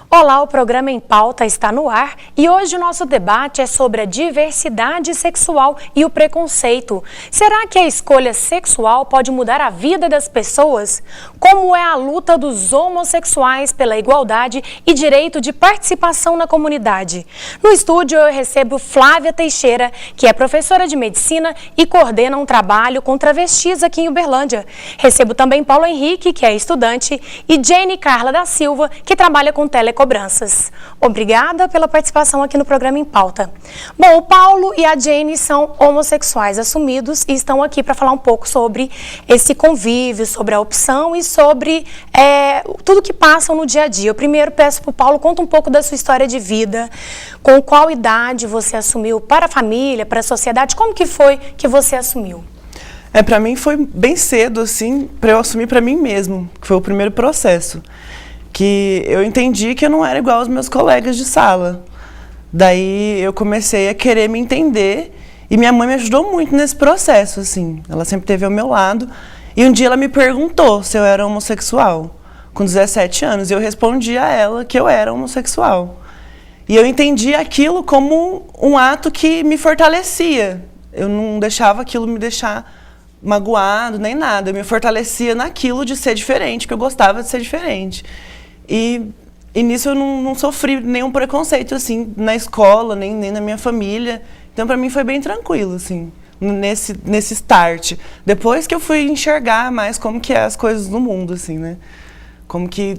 Olá, o programa Em Pauta está no ar e hoje o nosso debate é sobre a diversidade sexual e o preconceito. Será que a escolha sexual pode mudar a vida das pessoas? Como é a luta dos homossexuais pela igualdade e direito de participação na comunidade? No estúdio eu recebo Flávia Teixeira, que é professora de medicina e coordena um trabalho com travestis aqui em Uberlândia. Recebo também Paulo Henrique, que é estudante, e Jenny Carla da Silva, que trabalha com telecobranças. Obrigada pela participação aqui no programa Em Pauta. Bom, o Paulo e a Jenny são homossexuais assumidos e estão aqui para falar um pouco sobre esse convívio, sobre a opção e sobre tudo que passam no dia a dia. Eu primeiro peço para o Paulo, conta um pouco da sua história de vida, com qual idade você assumiu para a família, para a sociedade, como que foi que você assumiu? Para mim foi bem cedo, assim, para eu assumir para mim mesmo, que foi o primeiro processo. Que eu entendi que eu não era igual aos meus colegas de sala. Daí eu comecei a querer me entender e minha mãe me ajudou muito nesse processo, assim. Ela sempre esteve ao meu lado e um dia ela me perguntou se eu era homossexual, com 17 anos, e eu respondi a ela que eu era homossexual. E eu entendi aquilo como um ato que me fortalecia. Eu não deixava aquilo me deixar magoado, nem nada. Eu me fortalecia naquilo de ser diferente, porque eu gostava de ser diferente. E nisso eu não sofri nenhum preconceito, assim, na escola, nem na minha família. Então, para mim, foi bem tranquilo, assim, nesse start. Depois que eu fui enxergar mais como que é as coisas no mundo, assim, né? Como que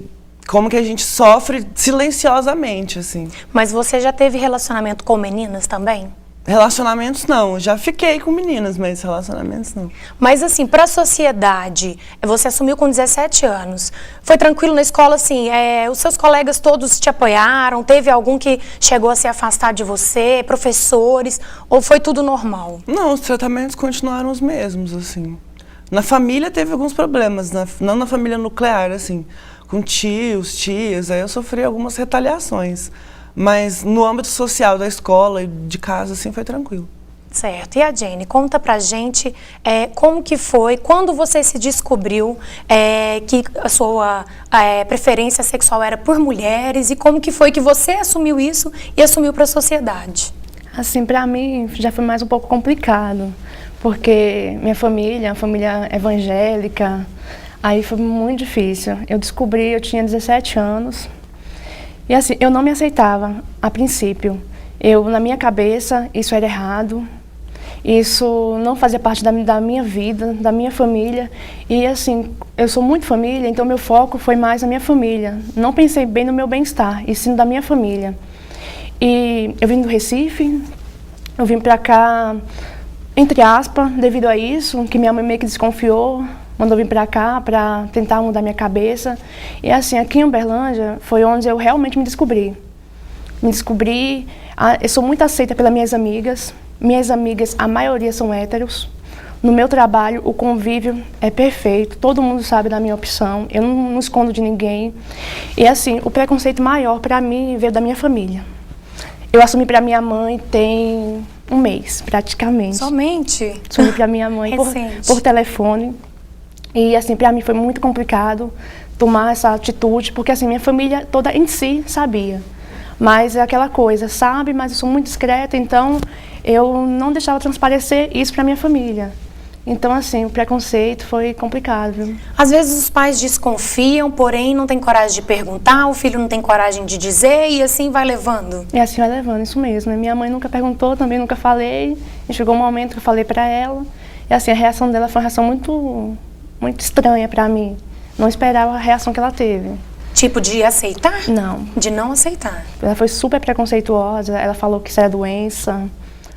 a gente sofre silenciosamente, assim. Mas você já teve relacionamento com meninas também? Relacionamentos não, já fiquei com meninas, mas relacionamentos não. Mas assim, para a sociedade, você assumiu com 17 anos, foi tranquilo na escola, assim, os seus colegas todos te apoiaram, teve algum que chegou a se afastar de você, professores, ou foi tudo normal? Não, os tratamentos continuaram os mesmos, assim. Na família teve alguns problemas, não na família nuclear, assim, com tios, tias, aí eu sofri algumas retaliações. Mas no âmbito social da escola e de casa, assim, foi tranquilo. Certo. E a Jenny, conta pra gente como que foi, quando você se descobriu que a sua preferência sexual era por mulheres e como que foi que você assumiu isso e assumiu para a sociedade? Assim, pra mim já foi mais um pouco complicado, porque minha família, uma família evangélica, aí foi muito difícil. Eu descobri, eu tinha 17 anos. E assim, eu não me aceitava a princípio. Na minha cabeça, isso era errado, isso não fazia parte da minha vida, da minha família. E assim, eu sou muito família, então meu foco foi mais na minha família. Não pensei bem no meu bem-estar, e sim da minha família. E eu vim do Recife, eu vim pra cá, entre aspas, devido a isso, que minha mãe meio que desconfiou, mandou vir pra cá para tentar mudar minha cabeça. E assim, aqui em Uberlândia foi onde eu realmente me descobri. Eu sou muito aceita pelas minhas amigas. Minhas amigas, a maioria são héteros. No meu trabalho, o convívio é perfeito. Todo mundo sabe da minha opção. Eu não escondo de ninguém. E assim, o preconceito maior para mim veio da minha família. Eu assumi para minha mãe tem um mês, praticamente. Somente? Assumi para minha mãe por telefone. E assim, para mim foi muito complicado tomar essa atitude, porque assim, minha família toda em si sabia. Mas é aquela coisa, sabe, mas eu sou muito discreta, então eu não deixava transparecer isso para minha família. Então assim, o preconceito foi complicado, viu? Às vezes os pais desconfiam, porém não tem coragem de perguntar, o filho não tem coragem de dizer e assim vai levando. E assim vai levando, isso mesmo. Minha mãe nunca perguntou, também nunca falei. E chegou um momento que eu falei para ela. E assim, a reação dela foi uma reação muito estranha pra mim. Não esperava a reação que ela teve. Tipo de aceitar? Não. De não aceitar. Ela foi super preconceituosa, ela falou que isso era doença,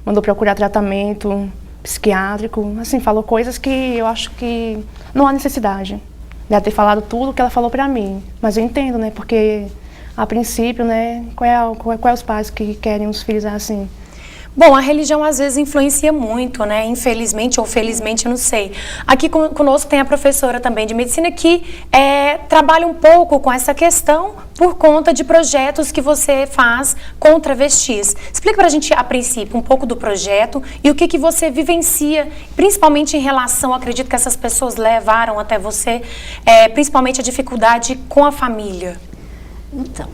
mandou procurar tratamento psiquiátrico, assim, falou coisas que eu acho que não há necessidade de ela ter falado tudo que ela falou pra mim. Mas eu entendo, né, porque a princípio, né, qual é os pais que querem os filhos assim? Bom, a religião às vezes influencia muito, né? Infelizmente ou felizmente, eu não sei. Aqui conosco tem a professora também de medicina que trabalha um pouco com essa questão por conta de projetos que você faz com travestis. Explica pra gente, a princípio, um pouco do projeto e o que você vivencia, principalmente em relação, acredito que essas pessoas levaram até você, principalmente a dificuldade com a família. Então,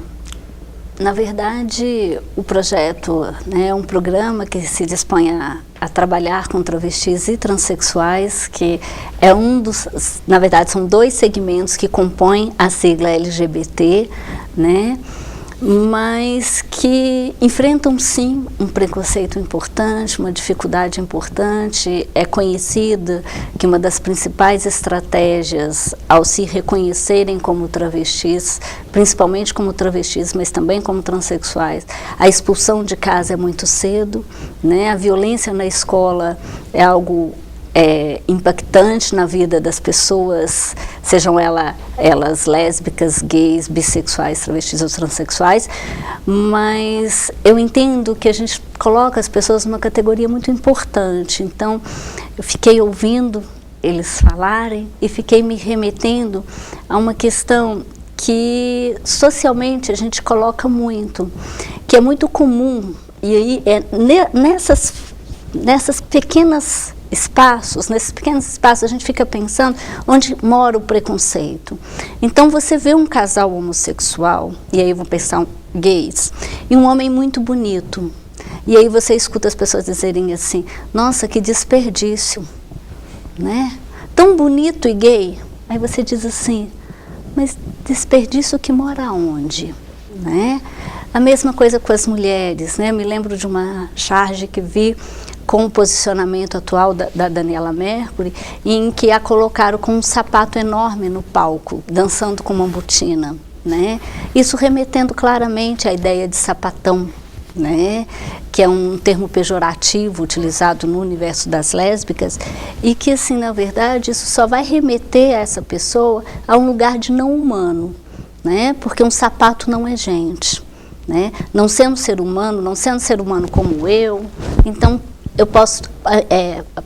Na verdade, o projeto, né, é um programa que se dispõe a trabalhar com travestis e transexuais, que é na verdade, são 2 segmentos que compõem a sigla LGBT, né, mas que enfrentam, sim, um preconceito importante, uma dificuldade importante. É conhecido que uma das principais estratégias ao se reconhecerem como travestis, principalmente como travestis, mas também como transexuais, a expulsão de casa é muito cedo, né? A violência na escola é algo impactante na vida das pessoas, sejam elas lésbicas, gays, bissexuais, travestis ou transexuais, mas eu entendo que a gente coloca as pessoas numa categoria muito importante. Então, eu fiquei ouvindo eles falarem e fiquei me remetendo a uma questão que socialmente a gente coloca muito, que é muito comum, e aí nesses pequenos espaços a gente fica pensando onde mora o preconceito. Então você vê um casal homossexual, e aí eu vou pensar gays, e um homem muito bonito, e aí você escuta as pessoas dizerem assim: nossa, que desperdício, né? Tão bonito e gay. Aí você diz assim: mas desperdício que mora onde, né? A mesma coisa com as mulheres, né? Me lembro de uma charge que vi com o posicionamento atual da Daniela Mercury, em que a colocaram com um sapato enorme no palco, dançando com uma botina, né? Isso remetendo claramente à ideia de sapatão, né? Que é um termo pejorativo utilizado no universo das lésbicas, e que, assim, na verdade, isso só vai remeter a essa pessoa a um lugar de não humano, né? Porque um sapato não é gente, né? Não sendo ser humano como eu, então eu posso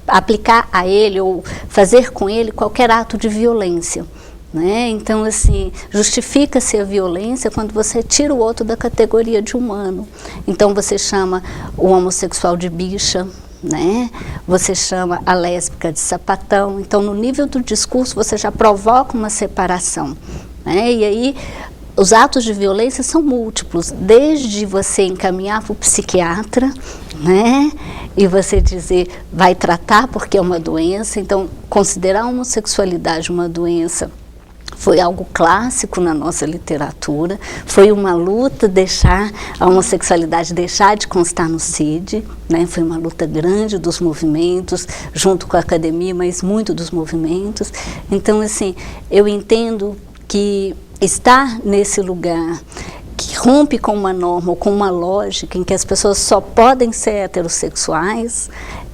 aplicar a ele ou fazer com ele qualquer ato de violência, né? Então, assim, justifica-se a violência quando você tira o outro da categoria de humano. Então, você chama o homossexual de bicha, né? Você chama a lésbica de sapatão. Então, no nível do discurso, você já provoca uma separação, né? E aí, os atos de violência são múltiplos, desde você encaminhar para o psiquiatra, né? E você dizer, vai tratar porque é uma doença. Então, considerar a homossexualidade uma doença foi algo clássico na nossa literatura, foi uma luta deixar a homossexualidade deixar de constar no CID, né? Foi uma luta grande dos movimentos, junto com a academia, mas muito dos movimentos. Então, assim, eu entendo que estar nesse lugar que rompe com uma norma ou com uma lógica em que as pessoas só podem ser heterossexuais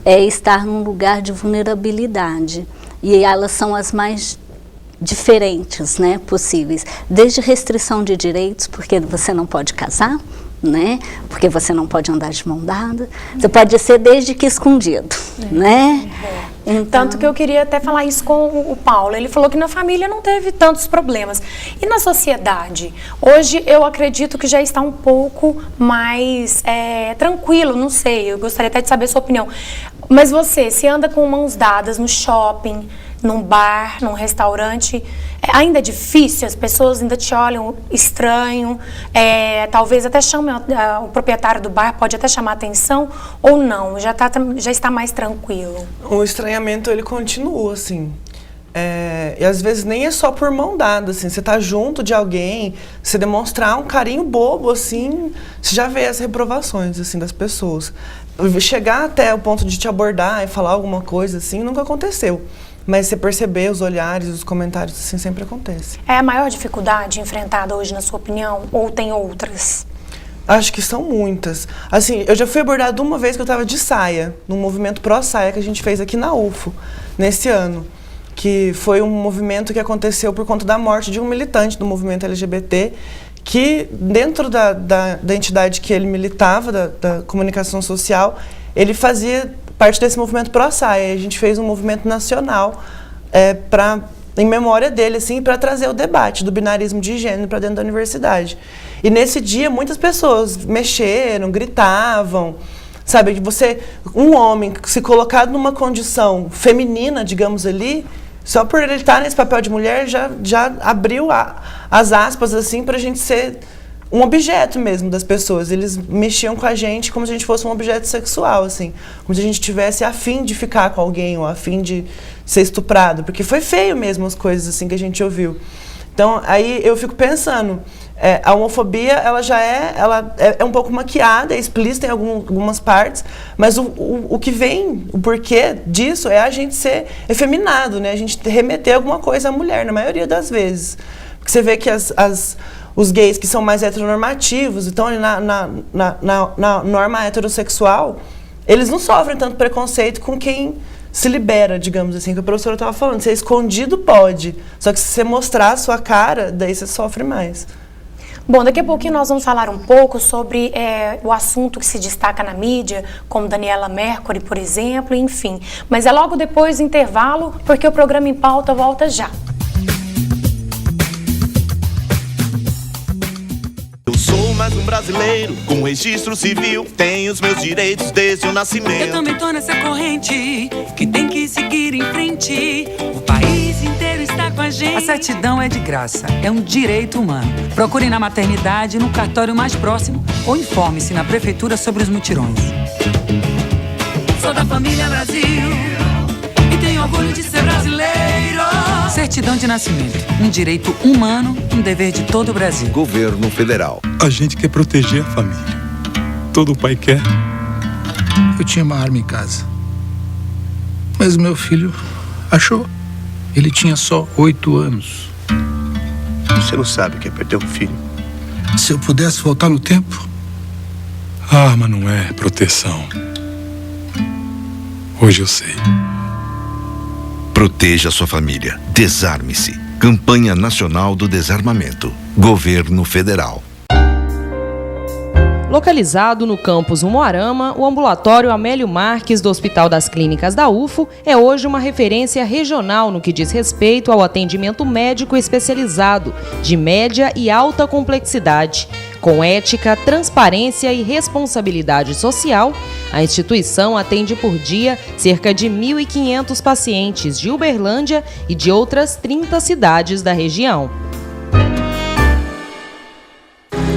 é estar num lugar de vulnerabilidade. E elas são as mais diferentes, né, possíveis. Desde restrição de direitos, porque você não pode casar, né, porque você não pode andar de mão dada. Você pode ser desde que escondido, né? Então, tanto que eu queria até falar isso com o Paulo. Ele falou que na família não teve tantos problemas. E na sociedade? Hoje eu acredito que já está um pouco mais tranquilo, não sei. Eu gostaria até de saber a sua opinião. Mas você, se anda com mãos dadas no shopping, num bar, num restaurante, ainda é difícil? As pessoas ainda te olham estranho, talvez até chamem o proprietário do bar, pode até chamar atenção, ou não, já está mais tranquilo? O estranhamento, ele continua, assim. E às vezes nem é só por mão dada, assim, você tá junto de alguém, você demonstrar um carinho bobo, assim, você já vê as reprovações, assim, das pessoas. Chegar até o ponto de te abordar e falar alguma coisa, assim, nunca aconteceu. Mas você perceber os olhares, os comentários, assim, sempre acontece. É a maior dificuldade enfrentada hoje, na sua opinião, ou tem outras? Acho que são muitas. Assim, eu já fui abordada uma vez que eu estava de saia, num movimento pró-saia que a gente fez aqui na UFO, nesse ano. Que foi um movimento que aconteceu por conta da morte de um militante do movimento LGBT, que dentro da entidade que ele militava, da comunicação social, ele fazia parte desse movimento pró-saia. A gente fez um movimento nacional em memória dele, assim, para trazer o debate do binarismo de gênero para dentro da universidade. E nesse dia muitas pessoas mexeram, gritavam, sabe? Um homem se colocado numa condição feminina, digamos ali, só por ele estar nesse papel de mulher, já abriu as aspas, assim, para a gente ser um objeto mesmo das pessoas. Eles mexiam com a gente como se a gente fosse um objeto sexual, assim. Como se a gente tivesse a fim de ficar com alguém ou a fim de ser estuprado. Porque foi feio mesmo as coisas assim que a gente ouviu. Então, aí eu fico pensando, a homofobia, ela é um pouco maquiada, é explícita em algumas partes, mas o que vem, o porquê disso é a gente ser efeminado, né? A gente remeter alguma coisa à mulher, na maioria das vezes. Porque você vê que os gays que são mais heteronormativos, então na norma heterossexual, eles não sofrem tanto preconceito com quem se libera, digamos assim, que a professora estava falando. Ser escondido pode, só que se você mostrar a sua cara, daí você sofre mais. Bom, daqui a pouquinho nós vamos falar um pouco sobre o assunto que se destaca na mídia, como Daniela Mercury, por exemplo, enfim. Mas é logo depois do intervalo, porque o programa Em Pauta volta já. Sou mais um brasileiro com registro civil, tenho os meus direitos desde o nascimento. Eu também tô nessa corrente que tem que seguir em frente. O país inteiro está com a gente. A certidão é de graça, é um direito humano. Procure na maternidade, no cartório mais próximo ou informe-se na prefeitura sobre os mutirões. Sou da família Brasil e tenho orgulho de ser brasileiro. Certidão de nascimento, um direito humano, um dever de todo o Brasil. Governo Federal. A gente quer proteger a família. Todo pai quer. Eu tinha uma arma em casa. Mas o meu filho achou. Ele tinha só 8 anos. Você não sabe o que é perder um filho. Se eu pudesse voltar no tempo... A arma não é proteção. Hoje eu sei. Proteja sua família. Desarme-se. Campanha Nacional do Desarmamento. Governo Federal. Localizado no campus Umuarama, o ambulatório Amélio Marques do Hospital das Clínicas da UFO é hoje uma referência regional no que diz respeito ao atendimento médico especializado, de média e alta complexidade. Com ética, transparência e responsabilidade social, a instituição atende por dia cerca de 1.500 pacientes de Uberlândia e de outras 30 cidades da região.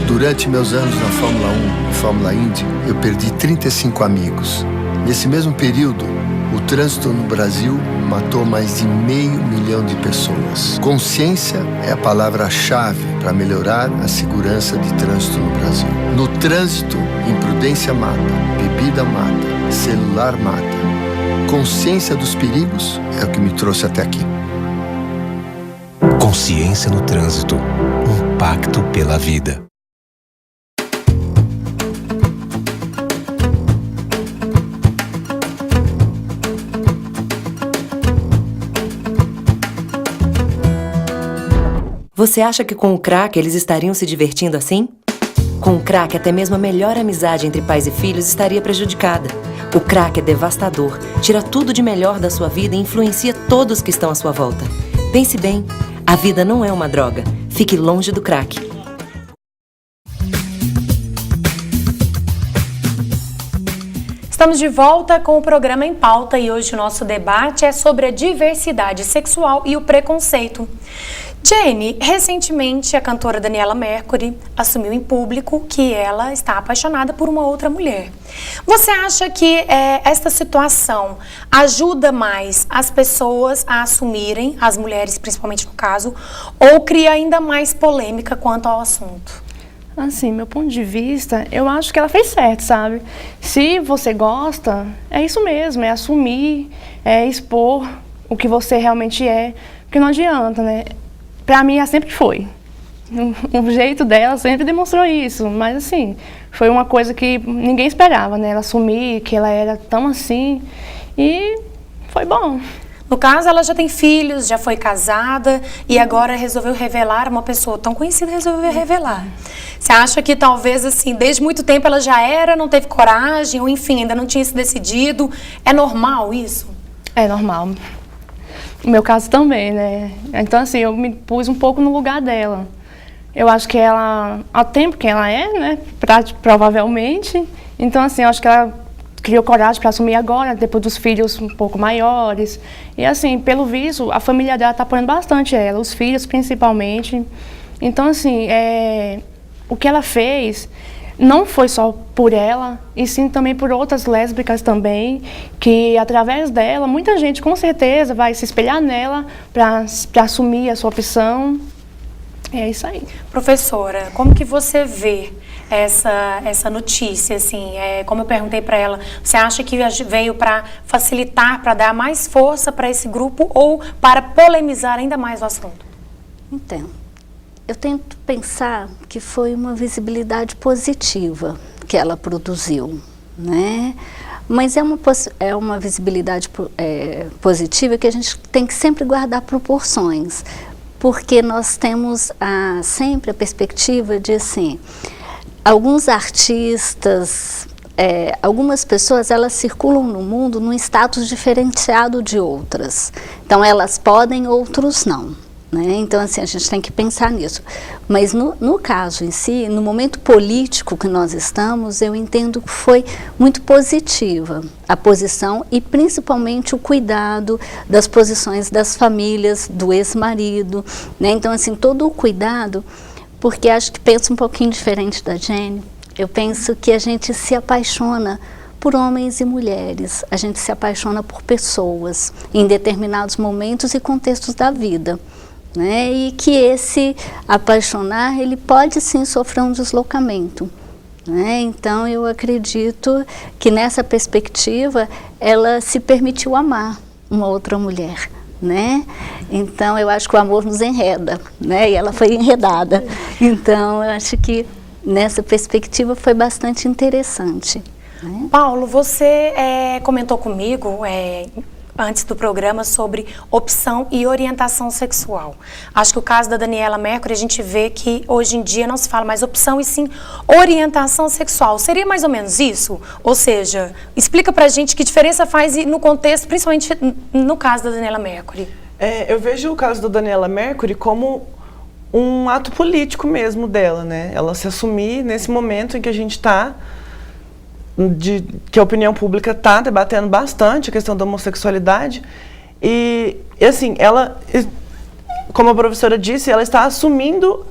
Durante meus anos na Fórmula 1 e Fórmula Indy, eu perdi 35 amigos. Nesse mesmo período, o trânsito no Brasil matou mais de 500 mil de pessoas. Consciência é a palavra-chave para melhorar a segurança de trânsito no Brasil. No trânsito, imprudência mata, bebida mata, celular mata. Consciência dos perigos é o que me trouxe até aqui. Consciência no trânsito, um pacto pela vida. Você acha que com o crack eles estariam se divertindo assim? Com o crack, até mesmo a melhor amizade entre pais e filhos estaria prejudicada. O crack é devastador, tira tudo de melhor da sua vida e influencia todos que estão à sua volta. Pense bem, a vida não é uma droga. Fique longe do crack. Estamos de volta com o programa Em Pauta e hoje o nosso debate é sobre a diversidade sexual e o preconceito. Jenny, recentemente a cantora Daniela Mercury assumiu em público que ela está apaixonada por uma outra mulher. Você acha que esta situação ajuda mais as pessoas a assumirem, as mulheres principalmente no caso, ou cria ainda mais polêmica quanto ao assunto? Assim, meu ponto de vista, eu acho que ela fez certo, sabe? Se você gosta, é isso mesmo, é assumir, é expor o que você realmente é, porque não adianta, né? Pra mim, ela sempre foi. O jeito dela sempre demonstrou isso, mas assim, foi uma coisa que ninguém esperava, né? Ela assumir que ela era tão assim e foi bom. No caso, ela já tem filhos, já foi casada e agora resolveu revelar, uma pessoa tão conhecida resolveu revelar. Você acha que talvez, assim, desde muito tempo ela já era, não teve coragem, ou enfim, ainda não tinha se decidido? É normal isso? É normal. No meu caso também, né? Então, assim, eu me pus um pouco no lugar dela. Eu acho que ela, ao tempo que ela é, né, provavelmente, então, assim, eu acho que ela criou coragem para assumir agora, depois dos filhos um pouco maiores. E, assim, pelo visto, a família dela está apoiando bastante ela, os filhos principalmente. Então, assim, o que ela fez não foi só por ela, e sim também por outras lésbicas também, que através dela, muita gente com certeza vai se espelhar nela para assumir a sua opção. É isso aí. Professora, como que você vê essa notícia, assim, como eu perguntei para ela, você acha que veio para facilitar, para dar mais força para esse grupo ou para polemizar ainda mais o assunto? Então, eu tento pensar que foi uma visibilidade positiva que ela produziu, né? Mas é uma visibilidade positiva que a gente tem que sempre guardar proporções, porque nós temos sempre a perspectiva de, assim, alguns artistas, algumas pessoas, elas circulam no mundo num status diferenciado de outras. Então, elas podem, outros não. Né? Então, assim, a gente tem que pensar nisso. Mas, no caso em si, no momento político que nós estamos, eu entendo que foi muito positiva a posição e, principalmente, o cuidado das posições das famílias, do ex-marido. Né? Então, assim, todo o cuidado, porque acho que penso um pouquinho diferente da Jenny. Eu penso que a gente se apaixona por homens e mulheres, a gente se apaixona por pessoas em determinados momentos e contextos da vida. Né? E que esse apaixonar, ele pode sim sofrer um deslocamento. Né? Então, eu acredito que nessa perspectiva, ela se permitiu amar uma outra mulher. Né? Então, eu acho que o amor nos enreda, né? E ela foi enredada. Então, eu acho que nessa perspectiva foi bastante interessante. Né? Paulo, você comentou comigo antes do programa sobre opção e orientação sexual. Acho que o caso da Daniela Mercury, a gente vê que hoje em dia não se fala mais opção e sim orientação sexual. Seria mais ou menos isso? Ou seja, explica pra gente que diferença faz no contexto, principalmente no caso da Daniela Mercury. Eu vejo o caso da Daniela Mercury como um ato político mesmo dela, né? Ela se assumir nesse momento em que a gente está, que a opinião pública está debatendo bastante a questão da homossexualidade e assim, ela, como a professora disse, ela está assumindo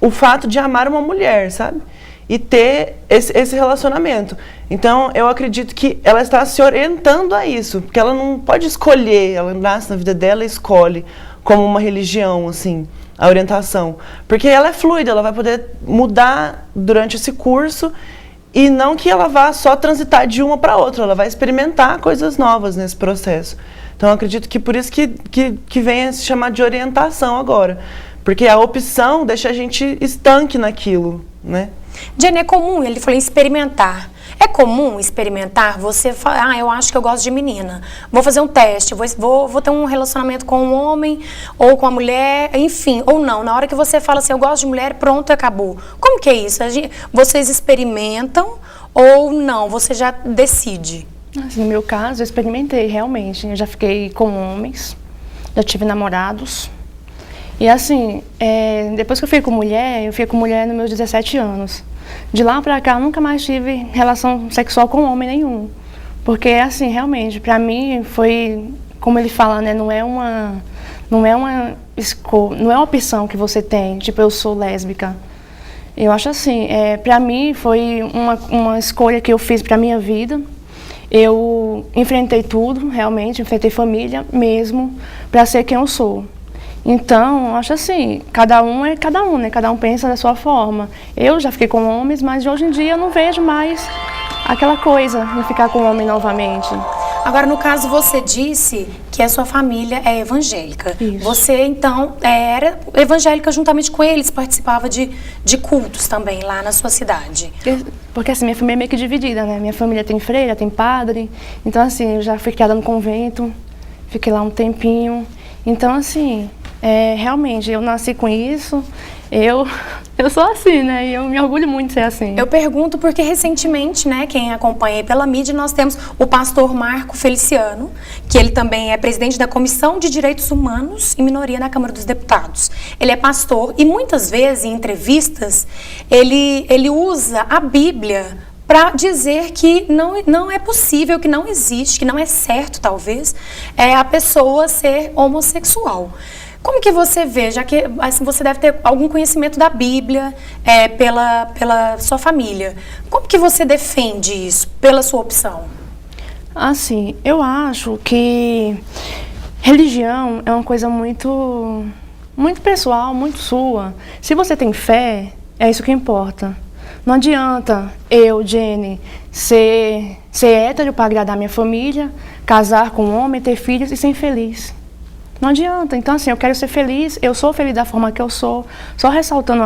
o fato de amar uma mulher, sabe? E ter esse relacionamento. Então, eu acredito que ela está se orientando a isso, porque ela não pode escolher, ela nasce na vida dela e escolhe como uma religião, assim, a orientação. Porque ela é fluida, ela vai poder mudar durante esse curso. E não que ela vá só transitar de uma para outra, ela vai experimentar coisas novas nesse processo. Então, eu acredito que por isso que vem a se chamar de orientação agora. Porque a opção deixa a gente estanque naquilo, né? Jenny, é comum, ele falou, experimentar. É comum experimentar, você fala, eu acho que eu gosto de menina, vou fazer um teste, vou ter um relacionamento com um homem ou com a mulher, enfim, ou não. Na hora que você fala assim, eu gosto de mulher, pronto, acabou. Como que é isso? Vocês experimentam ou não? Você já decide? Assim, no meu caso, eu experimentei realmente. Eu já fiquei com homens, já tive namorados. E assim, depois que eu fiquei com mulher nos meus 17 anos. De lá pra cá, eu nunca mais tive relação sexual com homem nenhum. Porque, assim, realmente, pra mim foi, como ele fala, né, não é uma opção que você tem, tipo, eu sou lésbica. Eu acho assim, pra mim foi uma escolha que eu fiz pra minha vida. Eu enfrentei tudo, realmente, enfrentei família mesmo, pra ser quem eu sou. Então, eu acho assim, cada um é cada um, né? Cada um pensa da sua forma. Eu já fiquei com homens, mas hoje em dia eu não vejo mais aquela coisa de ficar com homem novamente. Agora, no caso, você disse que a sua família é evangélica. Isso. Você, então, era evangélica juntamente com eles, participava de cultos também lá na sua cidade. Porque, assim, minha família é meio que dividida, né? Minha família tem freira, tem padre. Então, assim, eu já fui criada no convento, fiquei lá um tempinho. Então, assim, realmente, eu nasci com isso, eu sou assim, né? E eu me orgulho muito de ser assim. Eu pergunto porque recentemente, né, quem acompanha aí pela mídia, nós temos o pastor Marco Feliciano, que ele também é presidente da Comissão de Direitos Humanos e Minoria na Câmara dos Deputados. Ele é pastor e muitas vezes em entrevistas ele usa a Bíblia para dizer que não é possível, que não existe, que não é certo, talvez, a pessoa ser homossexual. Como que você vê, já que assim, você deve ter algum conhecimento da Bíblia pela sua família, como que você defende isso pela sua opção? Assim, eu acho que religião é uma coisa muito pessoal, muito sua. Se você tem fé, é isso que importa. Não adianta eu, Jenny, ser hétero para agradar minha família, casar com um homem, ter filhos e ser infeliz. Não adianta. Então, assim, eu quero ser feliz, eu sou feliz da forma que eu sou. Só ressaltando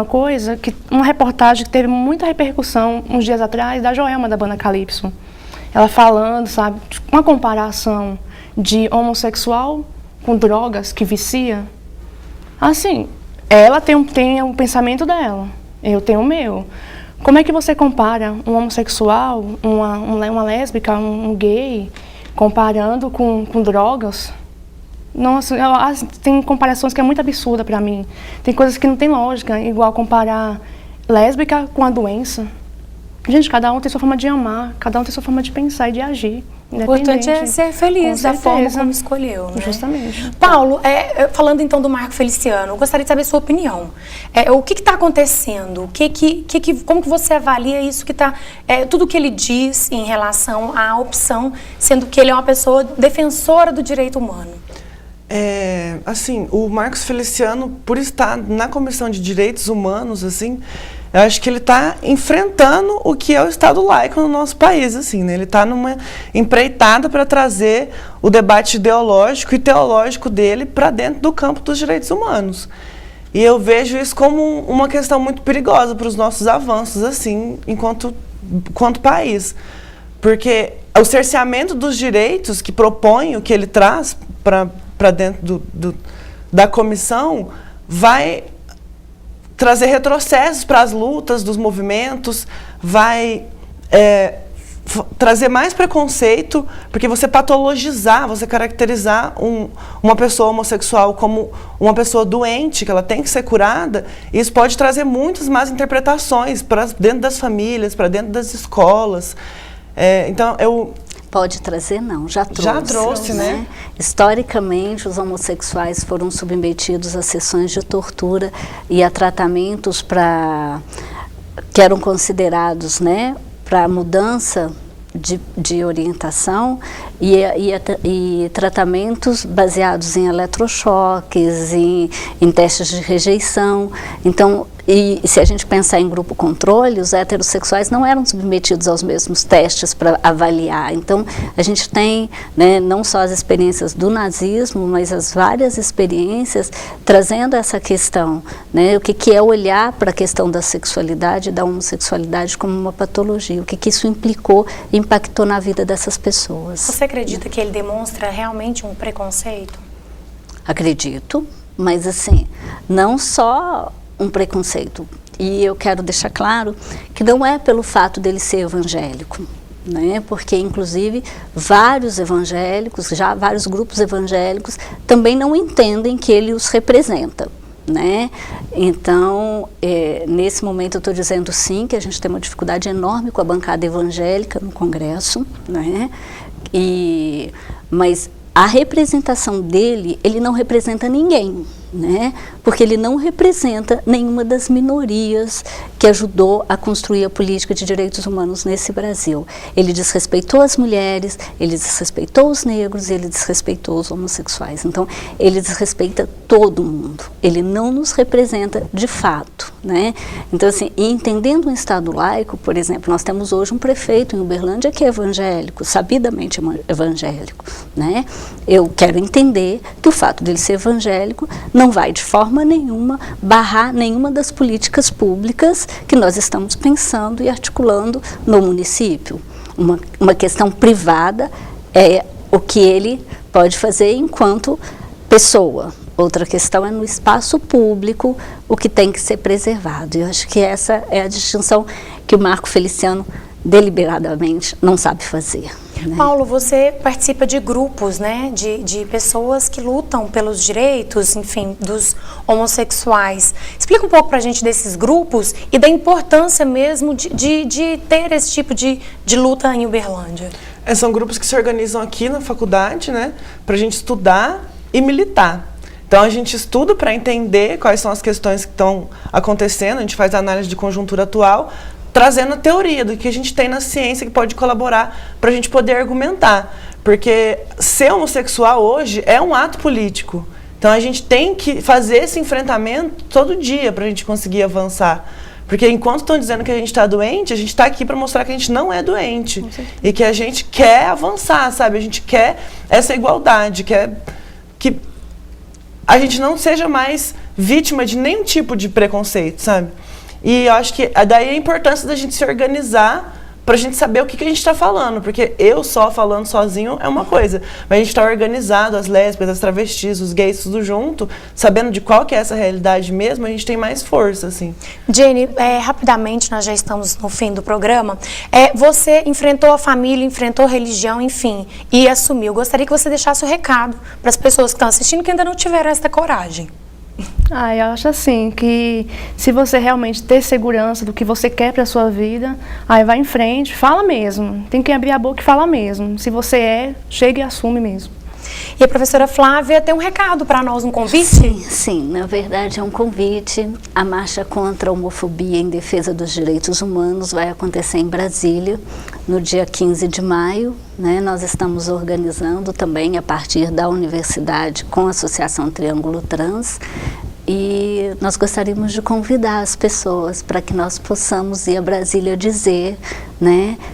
uma reportagem que teve muita repercussão uns dias atrás, da Joelma, da banda Calypso. Ela falando, sabe, uma comparação de homossexual com drogas que vicia. Assim, ela tem um pensamento dela, eu tenho o meu. Como é que você compara um homossexual, uma lésbica, um gay, comparando com drogas? Nossa, tem comparações que é muito absurda para mim. Tem coisas que não tem lógica, igual comparar lésbica com a doença. Gente, cada um tem sua forma de amar, cada um tem sua forma de pensar e de agir. O importante é ser feliz da forma como escolheu, né? Justamente. Paulo, falando então do Marco Feliciano, eu gostaria de saber a sua opinião. O que está acontecendo? Como que você avalia isso que está... tudo que ele diz em relação à opção, sendo que ele é uma pessoa defensora do direito humano? Assim, o Marcos Feliciano, por estar na Comissão de Direitos Humanos, assim, eu acho que ele está enfrentando o que é o Estado laico no nosso país, assim, né? Ele está numa empreitada para trazer o debate ideológico e teológico dele para dentro do campo dos direitos humanos. E eu vejo isso como uma questão muito perigosa para os nossos avanços, assim, enquanto país. Porque o cerceamento dos direitos que propõe, o que ele traz para dentro da comissão, vai trazer retrocessos para as lutas dos movimentos, vai trazer mais preconceito, porque você patologizar, você caracterizar uma pessoa homossexual como uma pessoa doente, que ela tem que ser curada, isso pode trazer muitas más interpretações para dentro das famílias, para dentro das escolas. Então, Pode trazer, não, já trouxe. Já trouxe, né? Historicamente, os homossexuais foram submetidos a sessões de tortura e a tratamentos que eram considerados, né, para mudança de orientação e tratamentos baseados em eletrochoques, em testes de rejeição. Então, e se a gente pensar em grupo controle, os heterossexuais não eram submetidos aos mesmos testes para avaliar. Então, a gente tem, né, não só as experiências do nazismo, mas as várias experiências trazendo essa questão, né, o que é olhar para a questão da sexualidade e da homossexualidade como uma patologia, o que isso impactou na vida dessas pessoas. Você acredita que ele demonstra realmente um preconceito? Acredito, mas assim, não só um preconceito. E eu quero deixar claro que não é pelo fato dele ser evangélico, né? Porque, inclusive, vários evangélicos, já vários grupos evangélicos, também não entendem que ele os representa, né? Então, nesse momento eu estou dizendo sim, que a gente tem uma dificuldade enorme com a bancada evangélica no Congresso, né? Mas a representação dele, ele não representa ninguém, né? Porque ele não representa nenhuma das minorias que ajudou a construir a política de direitos humanos nesse Brasil. Ele desrespeitou as mulheres, ele desrespeitou os negros, ele desrespeitou os homossexuais. Então, ele desrespeita todo mundo. Ele não nos representa de fato, né? Então, assim, entendendo um Estado laico, por exemplo, nós temos hoje um prefeito em Uberlândia que é evangélico, sabidamente evangélico, né? Eu quero entender que o fato dele ser evangélico não vai de forma nenhuma barrar nenhuma das políticas públicas que nós estamos pensando e articulando no município. Uma questão privada é o que ele pode fazer enquanto pessoa. Outra questão é no espaço público o que tem que ser preservado. Eu acho que essa é a distinção que o Marco Feliciano deliberadamente não sabe fazer. Né? Paulo, você participa de grupos, né, de pessoas que lutam pelos direitos, enfim, dos homossexuais. Explica um pouco pra gente desses grupos e da importância mesmo de ter esse tipo de luta em Uberlândia. São grupos que se organizam aqui na faculdade, né, pra gente estudar e militar. Então a gente estuda para entender quais são as questões que estão acontecendo, a gente faz análise de conjuntura atual, trazendo a teoria do que a gente tem na ciência que pode colaborar para a gente poder argumentar. Porque ser homossexual hoje é um ato político. Então a gente tem que fazer esse enfrentamento todo dia para a gente conseguir avançar. Porque enquanto estão dizendo que a gente está doente, a gente está aqui para mostrar que a gente não é doente. E que a gente quer avançar, sabe? A gente quer essa igualdade, quer que a gente não seja mais vítima de nenhum tipo de preconceito, sabe? E eu acho que daí a importância da gente se organizar para a gente saber o que a gente está falando, porque eu só falando sozinho é uma coisa, mas a gente está organizado, as lésbicas, as travestis, os gays, tudo junto, sabendo de qual que é essa realidade mesmo, a gente tem mais força, assim. Jane, rapidamente, nós já estamos no fim do programa, você enfrentou a família, enfrentou a religião, enfim, e assumiu. Gostaria que você deixasse o recado para as pessoas que estão assistindo que ainda não tiveram essa coragem. Eu acho assim, que se você realmente ter segurança do que você quer para a sua vida, aí vai em frente, fala mesmo. Tem que abrir a boca e falar mesmo. Se você chega e assume mesmo. E a professora Flávia tem um recado para nós, um convite? Sim, na verdade é um convite. A marcha contra a homofobia em defesa dos direitos humanos vai acontecer em Brasília, no dia 15 de maio. Nós estamos organizando também a partir da universidade com a Associação Triângulo Trans. E nós gostaríamos de convidar as pessoas para que nós possamos ir a Brasília dizer,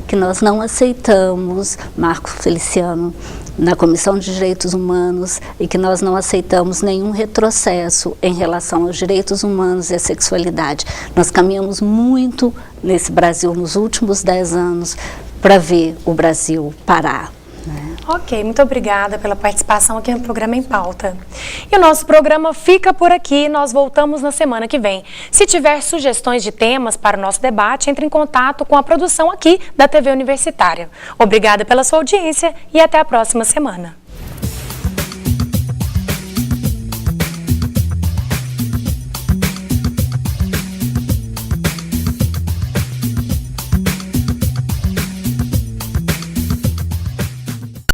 que nós não aceitamos Marco Feliciano na Comissão de Direitos Humanos e que nós não aceitamos nenhum retrocesso em relação aos direitos humanos e à sexualidade. Nós caminhamos muito nesse Brasil nos últimos 10 anos para ver o Brasil parar. Ok, muito obrigada pela participação aqui no programa Em Pauta. E o nosso programa fica por aqui, nós voltamos na semana que vem. Se tiver sugestões de temas para o nosso debate, entre em contato com a produção aqui da TV Universitária. Obrigada pela sua audiência e até a próxima semana.